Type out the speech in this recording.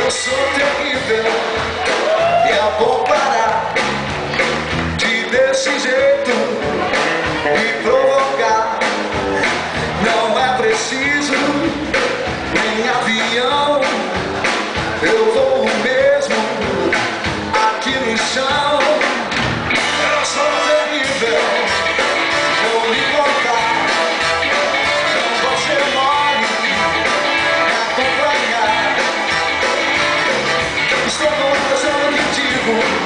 Eu sou terrível e é bom parar de desse jeito me provocar. Não é preciso nem avião, eu vou mesmo aqui no chão. Eu sou terrível, vou me contar. Não vou ser mole me acompanhar. Estou com a impressão que digo.